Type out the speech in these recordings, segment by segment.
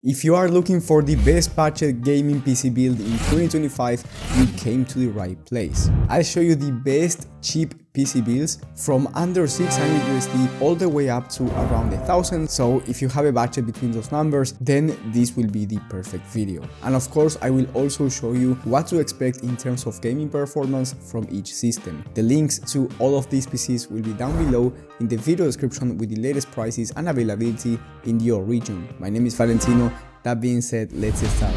If you are looking for the best budget gaming PC build in 2025, you came to the right place. I'll show you the best cheap PC builds from under 600 USD all the way up to around 1000. So if you have a budget between those numbers, then this will be the perfect video. And of course, I will also show you what to expect in terms of gaming performance from each system. The links to all of these PCs will be down below in the video description with the latest prices and availability in your region. My name is Valentino. That being said, let's start.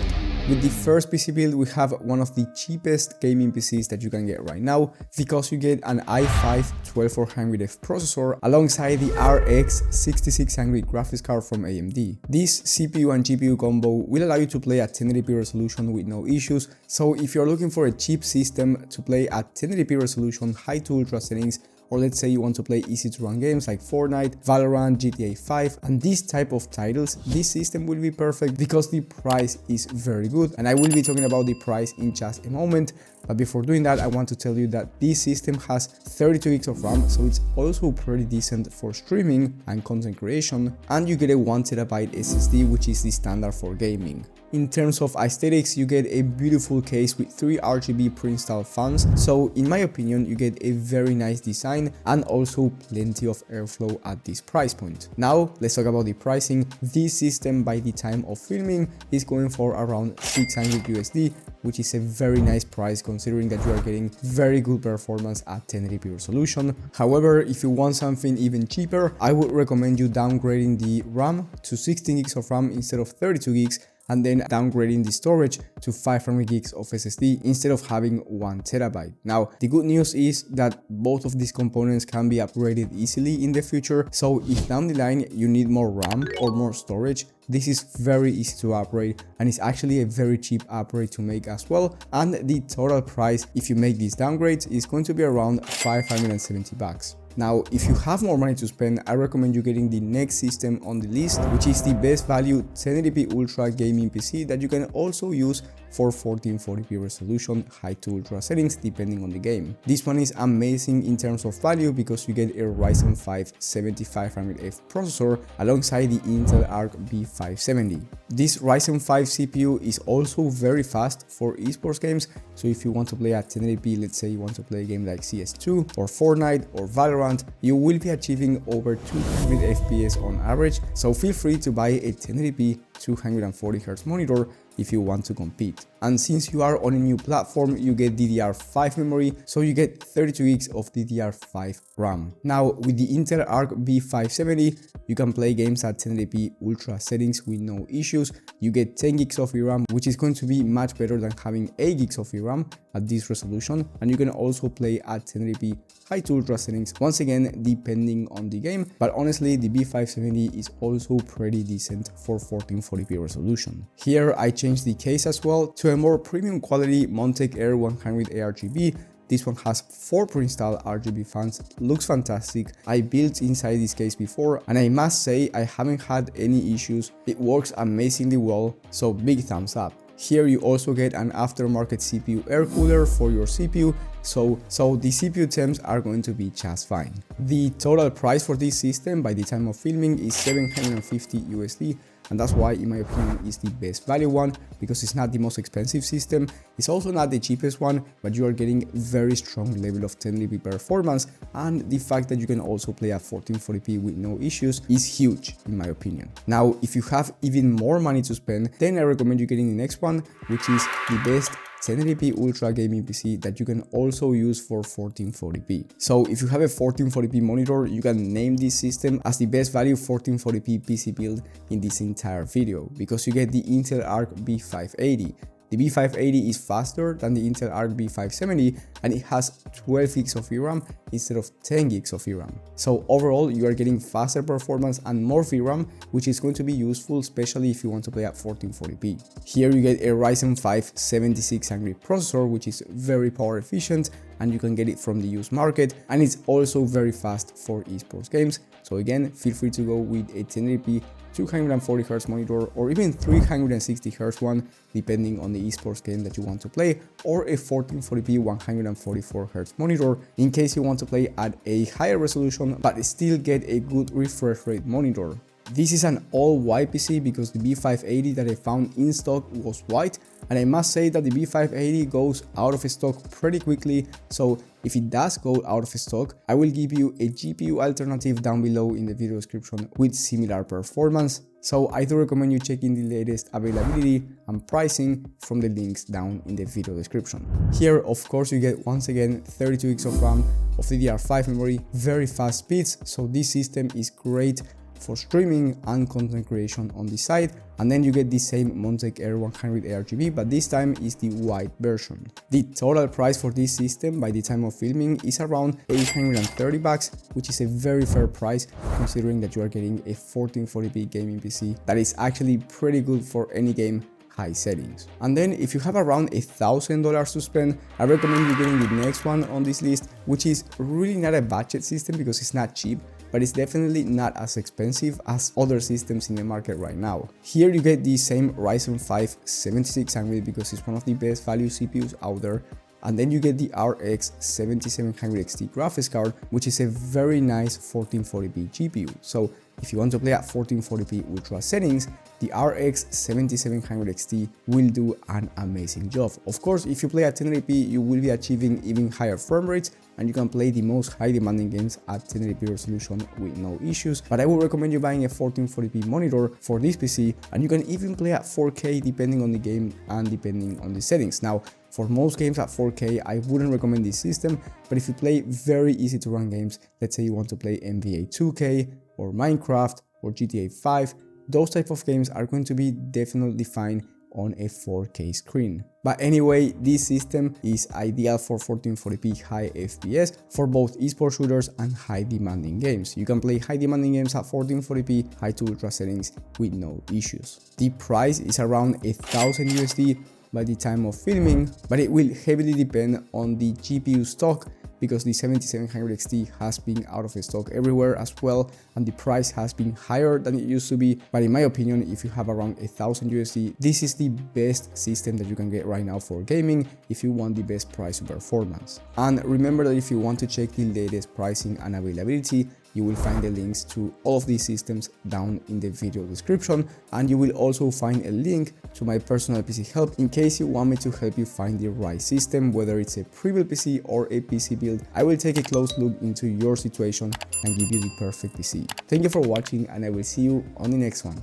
With the first PC build, we have one of the cheapest gaming PCs that you can get right now, because you get an i5 12400F processor alongside the RX 6600 graphics card from AMD. This CPU and GPU combo will allow you to play at 1080p resolution with no issues, so if you're looking for a cheap system to play at 1080p resolution, high to ultra settings, or let's say you want to play easy to run games like Fortnite, Valorant, GTA 5 and these type of titles, this system will be perfect because the price is very good, and I will be talking about the price in just a moment. But before doing that, I want to tell you that this system has 32 gigs of RAM, so it's also pretty decent for streaming and content creation, and you get a 1TB SSD, which is the standard for gaming. In terms of aesthetics, you get a beautiful case with 3 RGB pre-installed fans, so in my opinion you get a very nice design and also plenty of airflow at this price point. Now let's talk about the pricing. This system by the time of filming is going for around 600 USD, which is a very nice price considering that you are getting very good performance at 1080p resolution. However, if you want something even cheaper, I would recommend you downgrading the RAM to 16 gigs of RAM instead of 32 gigs, and then downgrading the storage to 500 gigs of SSD instead of having 1TB. Now, the good news is that both of these components can be upgraded easily in the future, so if down the line you need more RAM or more storage, this is very easy to upgrade, and it's actually a very cheap upgrade to make as well, and the total price if you make these downgrades is going to be around 570 bucks. Now, if you have more money to spend, I recommend you getting the next system on the list, which is the best value 1080p Ultra gaming PC that you can also use for 1440p resolution, high to ultra settings depending on the game. This one is amazing in terms of value because you get a Ryzen 5 7500F processor alongside the Intel Arc B570. This Ryzen 5 CPU is also very fast for esports games, so if you want to play at 1080p, let's say you want to play a game like CS2 or Fortnite or Valorant, you will be achieving over 200 FPS on average, so feel free to buy a 1080p 240Hz monitor if you want to compete. And since you are on a new platform, you get DDR5 memory, so you get 32 gigs of DDR5 RAM. Now, with the Intel Arc B570, you can play games at 1080p ultra settings with no issues. You get 10 gigs of VRAM, which is going to be much better than having 8 gigs of VRAM at this resolution, and you can also play at 1080p high to ultra settings, once again depending on the game, but honestly the B570 is also pretty decent for 1440p resolution. Here I changed the case as well to a more premium quality Montec Air 100 ARGB. This one has 4 pre-installed RGB fans, looks fantastic. I built inside this case before and I must say I haven't had any issues. It works amazingly well, so big thumbs up. Here you also get an aftermarket CPU air cooler for your CPU, so the CPU temps are going to be just fine. The total price for this system by the time of filming is 750 USD, and that's why in my opinion is the best value one, because it's not the most expensive system, it's also not the cheapest one, but you are getting very strong level of 1080p performance, and the fact that you can also play at 1440p with no issues is huge in my opinion. Now, if you have even more money to spend, then I recommend you getting the next one, which is the best 1080p Ultra gaming PC that you can also use for 1440p. So if you have a 1440p monitor, you can name this system as the best value 1440p PC build in this entire video, because you get the Intel Arc B580. The B580 is faster than the Intel Arc B570 and it has 12 gigs of VRAM instead of 10 gigs of VRAM. So overall you are getting faster performance and more VRAM, which is going to be useful especially if you want to play at 1440p. Here you get a Ryzen 5 7600 processor, which is very power efficient and you can get it from the used market, and it's also very fast for esports games. So again, feel free to go with a 1080p 240Hz monitor or even 360Hz one depending on the esports game that you want to play, or a 1440p 144Hz monitor in case you want to play at a higher resolution but still get a good refresh rate monitor. This is an all white PC because the B580 that I found in stock was white, and I must say that the B580 goes out of stock pretty quickly, so if it does go out of stock, I will give you a GPU alternative down below in the video description with similar performance. So I do recommend you checking the latest availability and pricing from the links down in the video description. Here, of course, you get once again 32 gigs of RAM, of DDR5 memory, very fast speeds, so this system is great for streaming and content creation on the side. And then you get the same Montek Air 100 ARGB, but this time is the white version. The total price for this system by the time of filming is around 830 bucks, which is a very fair price considering that you are getting a 1440p gaming PC that is actually pretty good for any game high settings. And then if you have around $1,000 to spend, I recommend you getting the next one on this list, which is really not a budget system because it's not cheap, but it's definitely not as expensive as other systems in the market right now. Here you get the same Ryzen 5 7600 because it's one of the best value CPUs out there. And then you get the RX 7700 XT graphics card, which is a very nice 1440p GPU. So if you want to play at 1440p ultra settings, the RX 7700 XT will do an amazing job. Of course, if you play at 1080p, you will be achieving even higher frame rates, and you can play the most high demanding games at 1080p resolution with no issues. But I would recommend you buying a 1440p monitor for this PC, and you can even play at 4K depending on the game and depending on the settings. Now, for most games at 4K, I wouldn't recommend this system, but if you play very easy to run games, let's say you want to play NBA 2K or Minecraft or GTA 5, those type of games are going to be definitely fine on a 4K screen. But anyway, this system is ideal for 1440p high FPS for both esports shooters and high demanding games. You can play high demanding games at 1440p high to ultra settings with no issues. The price is around $1,000 by the time of filming, but it will heavily depend on the GPU stock because the 7700 XT has been out of stock everywhere as well, and the price has been higher than it used to be. But in my opinion, if you have around $1,000, this is the best system that you can get right now for gaming if you want the best price to performance. And remember that if you want to check the latest pricing and availability, you will find the links to all of these systems down in the video description, and you will also find a link to my personal PC help in case you want me to help you find the right system, whether it's a pre-built PC or a PC build. I will take a close look into your situation and give you the perfect PC. Thank you for watching, and I will see you on the next one.